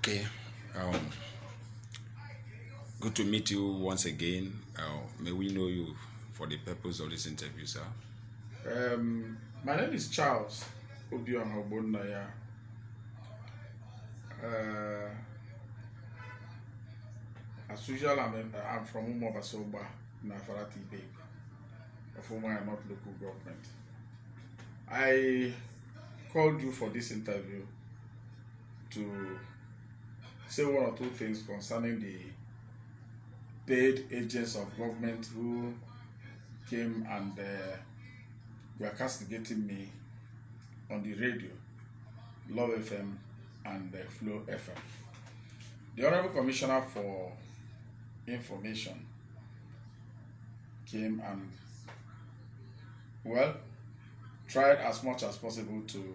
Okay. Good to meet you once again. May we know you for the purpose of this interview, sir? My name is Charles Ogbonna. As usual, I'm from Umobasoba, Nafarati Ibeku, of whom I am not local government. I called you for this interview to say one or two things concerning the paid agents of government who came and were castigating me on the radio, Love FM and Flow FM. The Honorable Commissioner for Information came and, well, tried as much as possible to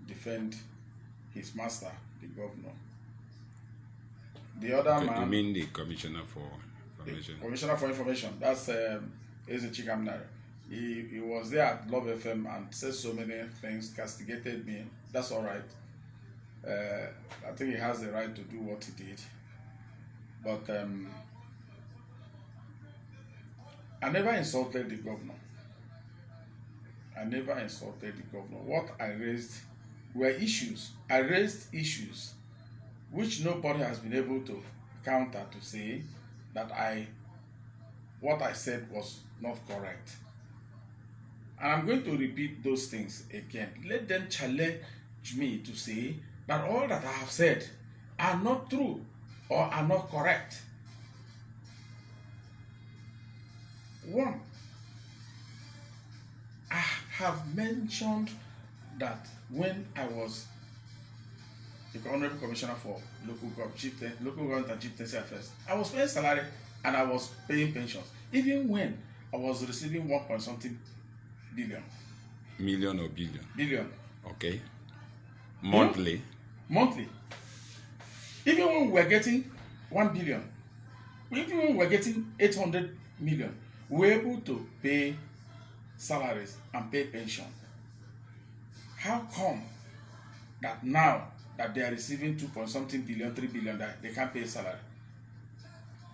defend his master, the governor. The other man... You mean the Commissioner for Information? Commissioner for Information, that's Eze Chikamnare. He was there at Love FM and said so many things, castigated me. That's all right. I think he has the right to do what he did. But I never insulted the governor. I never insulted the governor. What I raised were issues. I raised issues which nobody has been able to counter to say that what I said was not correct. And I'm going to repeat those things again. Let them challenge me to say that all that I have said are not true or are not correct. One, I have mentioned that when I was the Honorable Commissioner for Local Government and Chieftaincy Affairs, I was paying salary and I was paying pensions, even when I was receiving 1.something billion. Million or billion? Billion. Okay. Monthly? Monthly. Even when we were getting 1 billion, even when we were getting 800 million, we were able to pay salaries and pay pension. How come that now that they are receiving 2.something billion, 3 billion, that they can't pay salary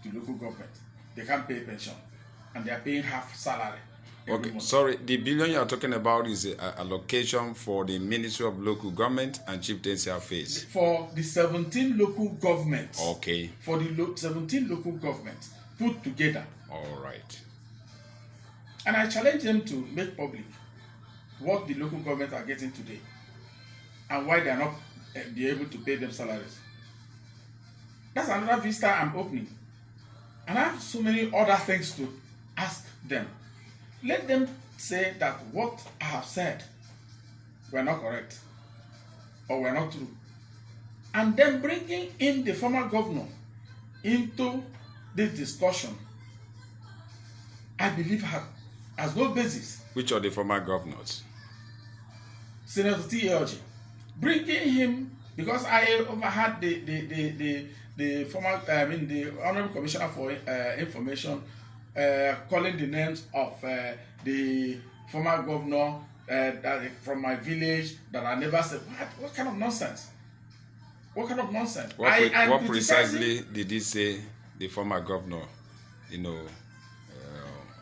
to local government, they can't pay pension, and they are paying half salary? Okay, sorry, the billion you are talking about is an allocation for the Ministry of Local Government and Chieftaincy Affairs. For the 17 local governments. Okay. For the 17 local governments put together. All right. And I challenge them to make public what the local government are getting today and why they are not be able to pay them salaries. That's another vista I'm opening. And I have so many other things to ask them. Let them say that what I have said were not correct or were not true. And then bringing in the former governor into this discussion, I believe has no basis. Which are the former governors? Senator T.A. Bringing him, because I overheard the former, the Honorable Commissioner for Information calling the names of the former governor from my village that I never said. What kind of nonsense? What kind of nonsense? What precisely did he say, the former governor?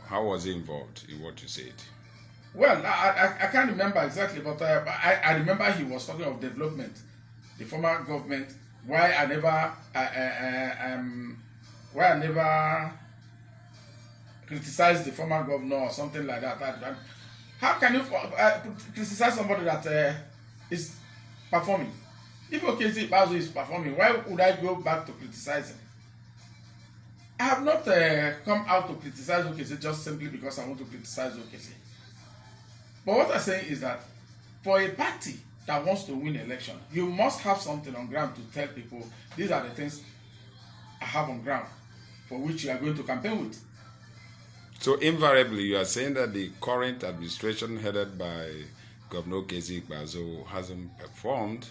How was he involved in what you said? Well, I can't remember exactly, but I remember he was talking of development, the former government. Why I never criticize the former governor or something like that. How can you criticize somebody that is performing? If Ikpeazu is performing, why would I go back to criticize him? I have not come out to criticize Okese just simply because I want to criticize Okese. But what I'm saying is that for a party that wants to win election, you must have something on ground to tell people, these are the things I have on ground for which you are going to campaign with. So invariably, you are saying that the current administration headed by Governor Ikpeazu hasn't performed.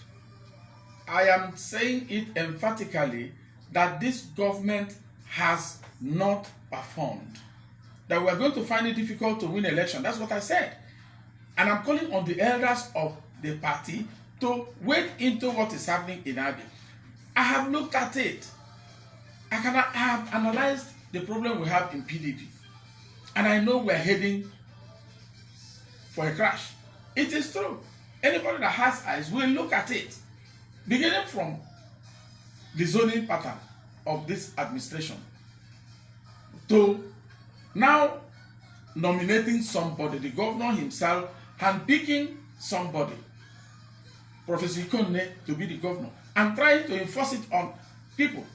I am saying it emphatically that this government has not performed. That we are going to find it difficult to win election. That's what I said. And I'm calling on the elders of the party to wade into what is happening in Abia. I have looked at it. I have analyzed the problem we have in PDP. And I know we're heading for a crash. It is true. Anybody that has eyes will look at it. Beginning from the zoning pattern of this administration to now nominating somebody, the governor himself handpicking somebody, Professor Ikonne, to be the governor and trying to enforce it on people.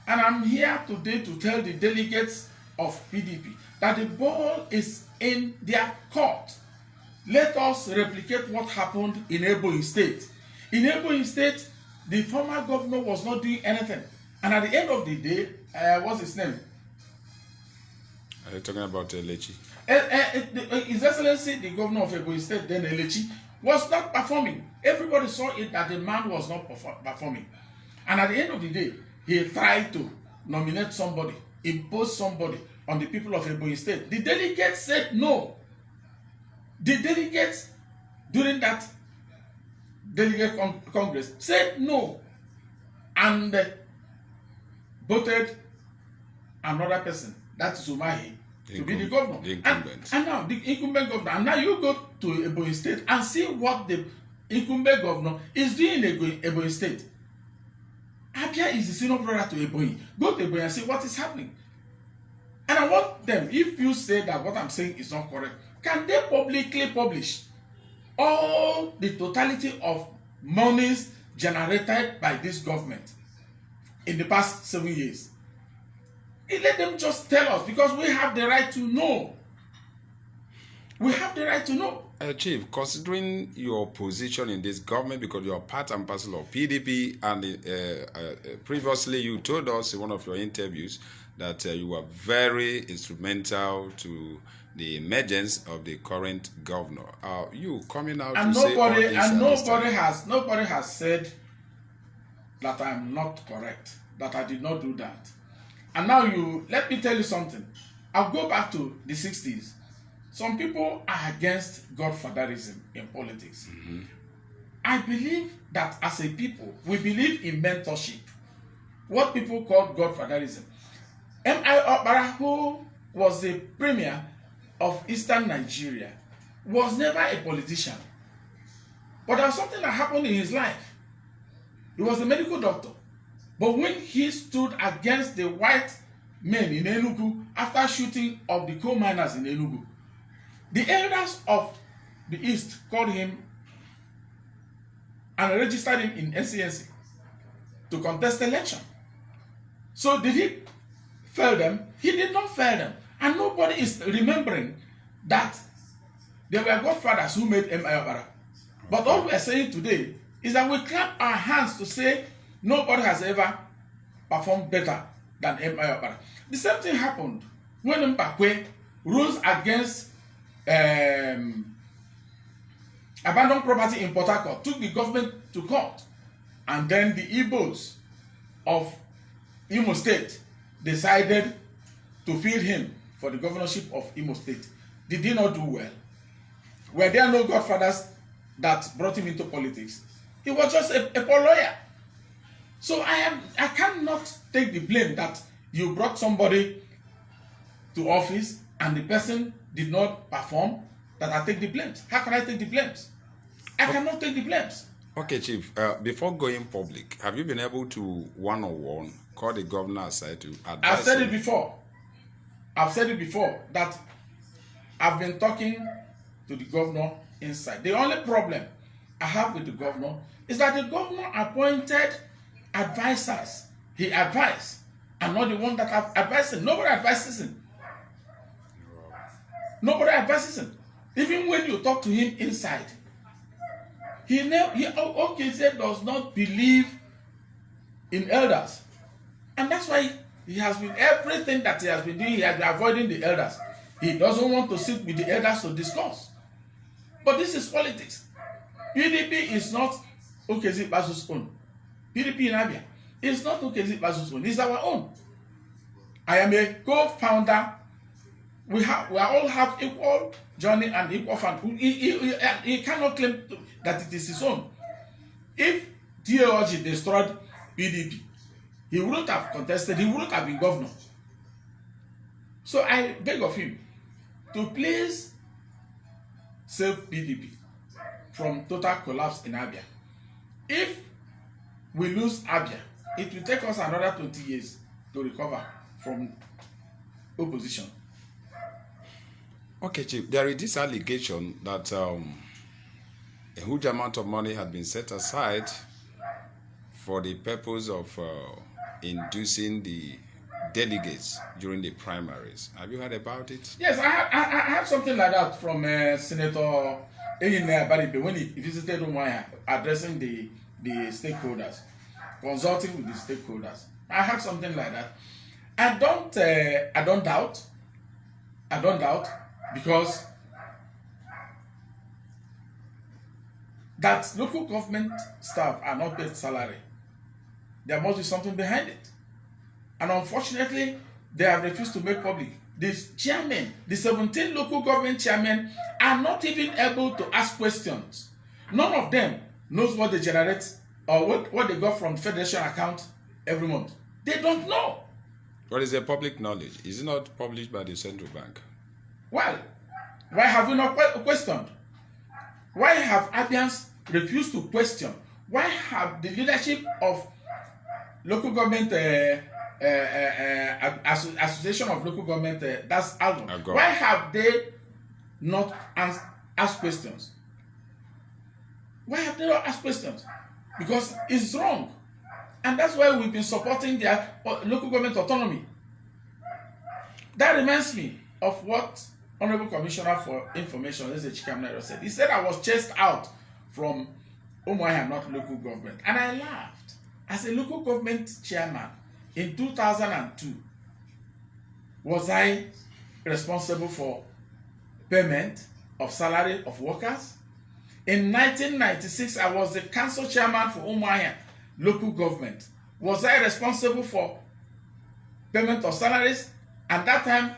And I'm here today to tell the delegates of PDP that the ball is in their court. Let us replicate what happened in Ebonyi State. In Ebonyi State, the former governor was not doing anything. And at the end of the day, what's his name? Are you talking about Elechi? His Excellency, the governor of Ebonyi State, then Elechi, was not performing. Everybody saw it that the man was not performing. And at the end of the day, he tried to nominate somebody, impose somebody on the people of Ebonyi State. The delegates said no. The delegates during that delegate congress said no and voted another person, that is Umahi, to be the governor. The incumbent. And now the incumbent governor. And now you go to Ebonyi State and see what the incumbent governor is doing in Ebonyi State. Abia is the senior brother to Ebonyi. Go to Ebonyi and see what is happening. And I want them, if you say that what I'm saying is not correct, can they publicly publish all the totality of monies generated by this government in the past 7 years? Let them just tell us, because we have the right to know. We have the right to know. Chief, considering your position in this government, because you are part and parcel of PDP, and previously you told us in one of your interviews that you were very instrumental to the emergence of the current governor. You coming out and to nobody, say all this and nobody has said that I'm not correct, that I did not do that. And now let me tell you something. I'll go back to the 60s. Some people are against godfatherism in politics. Mm-hmm. I believe that as a people, we believe in mentorship. What people call godfatherism. M.I. Ogbonna, who was the premier of Eastern Nigeria, was never a politician. But there was something that happened in his life. He was a medical doctor. But when he stood against the white men in Enugu after shooting of the coal miners in Enugu, the elders of the East called him and registered him in NCNC to contest the election. So did he fail them? He did not fail them. And nobody is remembering that there were godfathers who made M.I. Ogbonna. But all we are saying today is that we clap our hands to say nobody has ever performed better than M.I. Ogbonna. The same thing happened when Mbakwe rose against abandoned property in Port Harcourt, took the government to court, and then the Igbos of Imo State decided to field him for the governorship of Imo State. Did he not do well? Were there no godfathers that brought him into politics? He was just a poor lawyer. So I cannot take the blame that you brought somebody to office and the person did not perform, that I take the blames. How can I take the blames? I cannot take the blames. Okay, Chief, before going public, have you been able to one-on-one call the governor aside to advise I've said him? it before. I've said it before that I've been talking to the governor inside. The only problem I have with the governor is that the governor appointed advisors. He advised, and not the one that advised him. Nobody advises him. Nobody advises him. Even when you talk to him inside, he does not believe in elders. And that's why he has been, everything that he has been doing, he has been avoiding the elders. He doesn't want to sit with the elders to discuss. But this is politics. PDP is not Ikpeazu's own. PDP in Abia is not Ikpeazu's own. It's our own. I am a co-founder. We all have equal journey and equal fund. He cannot claim that it is his own. If DOG destroyed PDP, he wouldn't have contested, he wouldn't have been governor. So I beg of him to please save PDP from total collapse in Abia. If we lose Abia, it will take us another 20 years to recover from opposition. Okay, Chief, there is this allegation that a huge amount of money had been set aside for the purpose of inducing the delegates during the primaries. Have you heard about it? Yes, I had something like that from Senator Baribe when he visited Umuahia, addressing the stakeholders, consulting with the stakeholders. I had something like that. I don't doubt, because that local government staff are not paid salary. There must be something behind it. And unfortunately, they have refused to make public. These chairmen, the 17 local government chairmen, are not even able to ask questions. None of them knows what they generate or what they got from federation account every month. They don't know. What is the public knowledge? Is it not published by the central bank? Well, why have you not questioned? Why have Abians refused to question? Why have the leadership of local government association of local government, that's Algon, why have they not asked questions? Why have they not asked questions? Because it's wrong. And that's why we've been supporting their local government autonomy. That reminds me of what Honorable Commissioner for Information, Eze Chikamnero, said. He said I was chased out from Umuahia, not local government. And I laughed. As a local government chairman in 2002, was I responsible for payment of salary of workers? In 1996, I was the council chairman for Umuahia local government. Was I responsible for payment of salaries? And that time,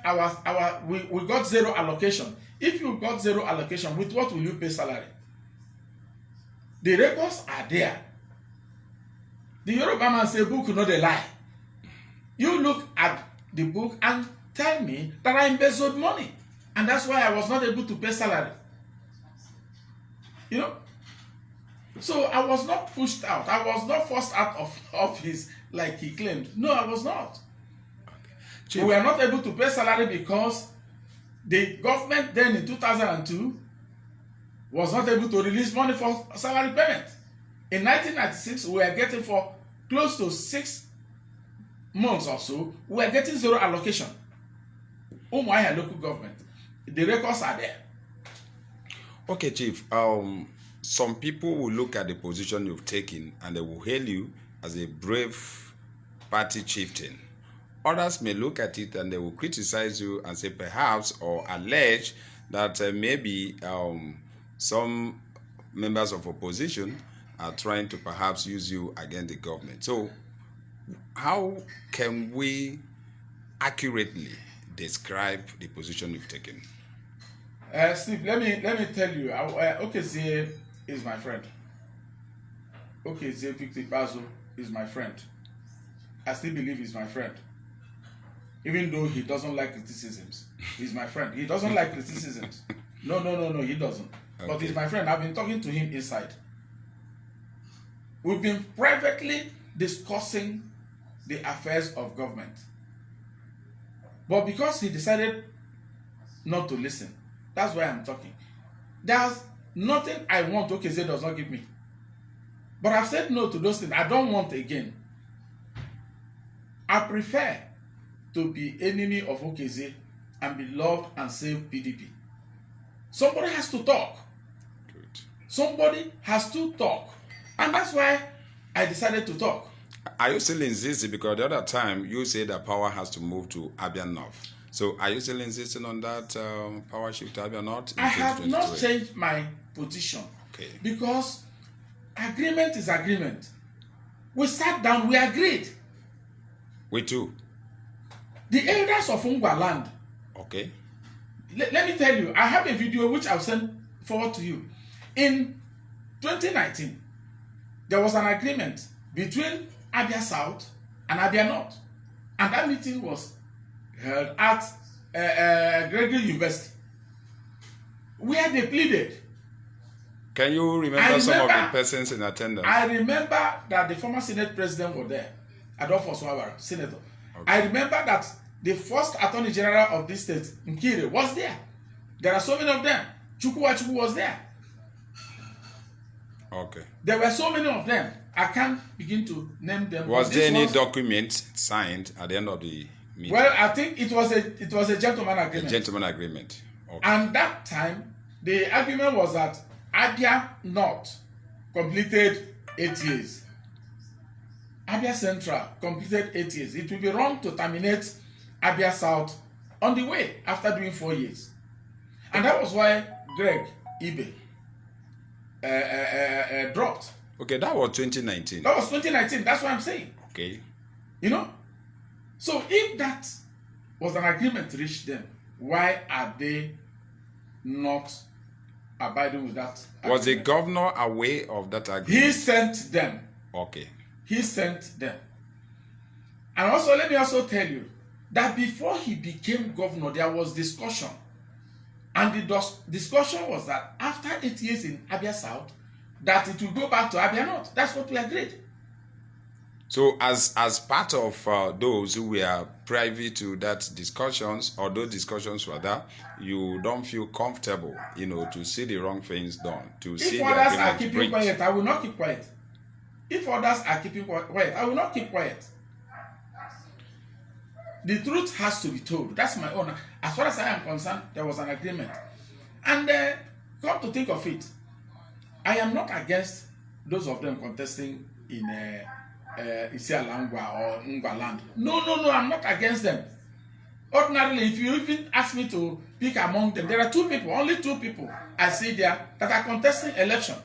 we got zero allocation. If you got zero allocation, with what will you pay salary? The records are there. The Yoruba man say, book no dey lie. You look at the book and tell me that I embezzled money. And that's why I was not able to pay salary. You know? So I was not pushed out. I was not forced out of office like he claimed. No, I was not. Okay. We were not able to pay salary because the government then in 2002 was not able to release money for salary payment. In 1996, we were getting for close to 6 months or so, we were getting zero allocation. Umuahia local government. The records are there. Okay, Chief. Some people will look at the position you've taken and they will hail you as a brave party chieftain. Others may look at it and they will criticize you and say perhaps or allege that maybe some members of opposition are trying to perhaps use you against the government. So how can we accurately describe the position you've taken? Steve, let me tell you, Okeze is my friend. Okeze Ikpeazu is my friend. I still believe he's my friend. Even though he doesn't like criticisms. He's my friend. He doesn't like criticisms. No, he doesn't. Okay. But he's my friend. I've been talking to him inside. We've been privately discussing the affairs of government. But because he decided not to listen, that's why I'm talking. There's nothing I want Okeze does not give me. But I've said no to those things I don't want again. I prefer to be enemy of Okeze and be loved and save PDP. Somebody has to talk. Good. Somebody has to talk. And that's why I decided to talk. Are you still insisting? Because the other time you said that power has to move to Abia North. So are you still insisting on that power shift to Abia North? I have not changed my position. Okay. Because agreement is agreement. We sat down, we agreed. We too. The elders of Ungwa land. Okay. Let me tell you, I have a video which I'll send forward to you. In 2019, there was an agreement between Abia South and Abia North. And that meeting was held at Gregory University, where they pleaded. Can you remember some of the persons in attendance? I remember that the former Senate president was there, Adolfo Swabara, senator. Okay. I remember that the first Attorney General of this state, Nkire, was there. There are so many of them. Chukwuachukwu was there. Okay. There were so many of them. I can't begin to name them. Was there any document signed at the end of the meeting? Well, I think it was a gentleman agreement. A gentleman agreement. Okay. And that time, the agreement was that Abia North completed 8 years. Abia Central completed 8 years. It would be wrong to terminate Abia South on the way after doing 4 years. And that was why Greg Ibe dropped. Okay, that was 2019. That was 2019. That's what I'm saying. Okay. You know? So if that was an agreement reached then, why are they not abiding with that agreement? Was the governor aware of that agreement? He sent them. Okay. He sent them. And also, let me also tell you that before he became governor, there was discussion. And the discussion was that after 8 years in Abia South, that it will go back to Abia North. That's what we agreed. So as part of those who were privy to that discussions, or those discussions were there, you don't feel comfortable, to see the wrong things done, to see the agreement breached. If others are keeping quiet, I will not keep quiet. If others are keeping quiet, I will not keep quiet. The truth has to be told. That's my own. As far as I am concerned, there was an agreement. And come to think of it, I am not against those of them contesting in Isialangwa or Ngwaland. No, I'm not against them. Ordinarily, if you even ask me to pick among them, there are only two people I see there that are contesting election.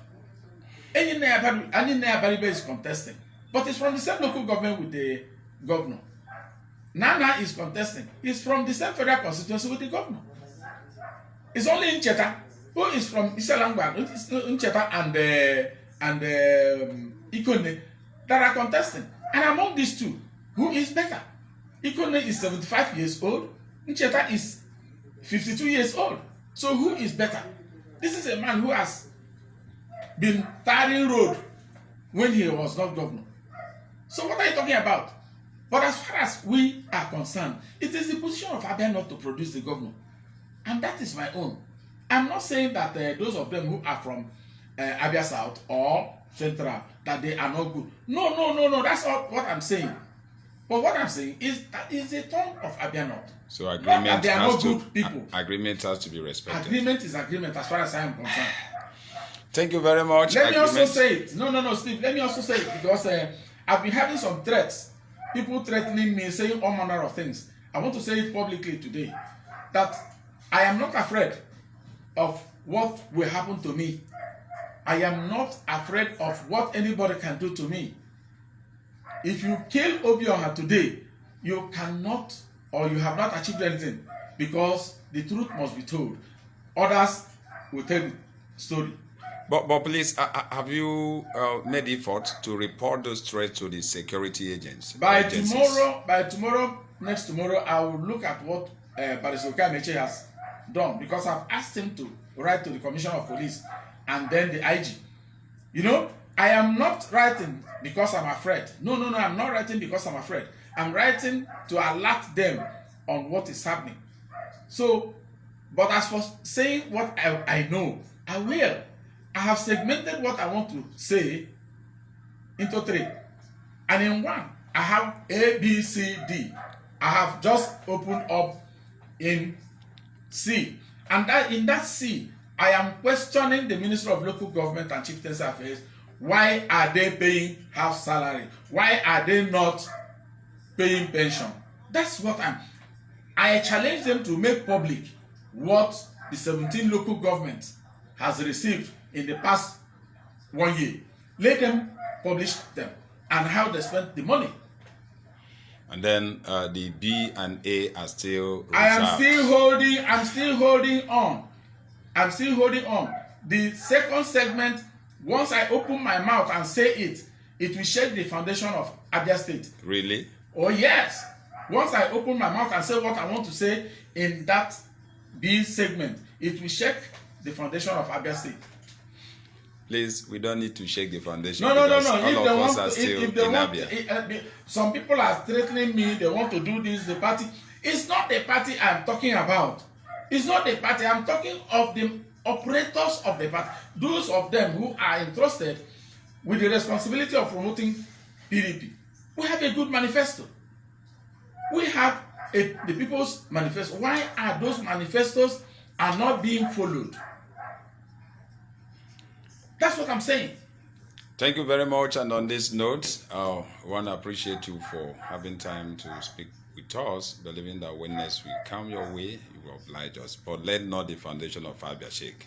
Any Baribe is contesting, but it's from the same local government with the governor. Nana is contesting. He's from the same federal constituency with the governor. It's only Ncheta, who is from Isalangba, Ncheta and Ikone, that are contesting. And among these two, who is better? Ikone is 75 years old. Ncheta is 52 years old. So who is better? This is a man who has been tarring road when he was not governor. So what are you talking about? But as far as we are concerned, it is the position of Abia not to produce the governor. And that is my own. I'm not saying that those of them who are from Abia South or Central, that they are not good. No, that's not what I'm saying. But what I'm saying is that it's a turn of Abia North. So agreement they are not good people. Agreement has to be respected. Agreement is agreement as far as I am concerned. Thank you very much. Let me also say it. No, Steve. Let me also say it because I've been having some threats. People threatening me, saying all manner of things. I want to say it publicly today that I am not afraid of what will happen to me. I am not afraid of what anybody can do to me. If you kill Ogbonna today, you cannot or you have not achieved anything because the truth must be told. Others will tell the story. But please, have you made effort to report those threats to the security agents? By tomorrow, next tomorrow, I will look at what Barrister Okameche has done because I've asked him to write to the Commissioner of Police and then the IG. I am not writing because I'm afraid. No, I'm not writing because I'm afraid. I'm writing to alert them on what is happening. So, but as for saying what I know, I will. I have segmented what I want to say into 3. And in 1, I have A, B, C, D. I have just opened up in C. And in that C, I am questioning the Minister of Local Government and Chieftaincy Affairs. Why are they paying half salary? Why are they not paying pension? That's what I challenge them to make public what the 17 local governments has received in the past 1 year. Let them publish them and how they spent the money. And then the B and A are still reserved. I'm still holding on. I'm still holding on. The second segment, once I open my mouth and say it, it will shake the foundation of Abia State. Really? Oh yes. Once I open my mouth and say what I want to say in that B segment, it will shake the foundation of Abia State. Please, we don't need to shake the foundation. No. All If of us are still in Abia. Some people are threatening me. They want to do this. The party. It's not the party I'm talking about. It's not the party. I'm talking of the operators of the party. Those of them who are entrusted with the responsibility of promoting PDP. We have a good manifesto. We have the People's Manifesto. Why are those manifestos are not being followed? That's what I'm saying. Thank you very much. And on this note, I want to appreciate you for having time to speak with us, believing that when next we come your way, you will oblige us. But let not the foundation of Abia shake.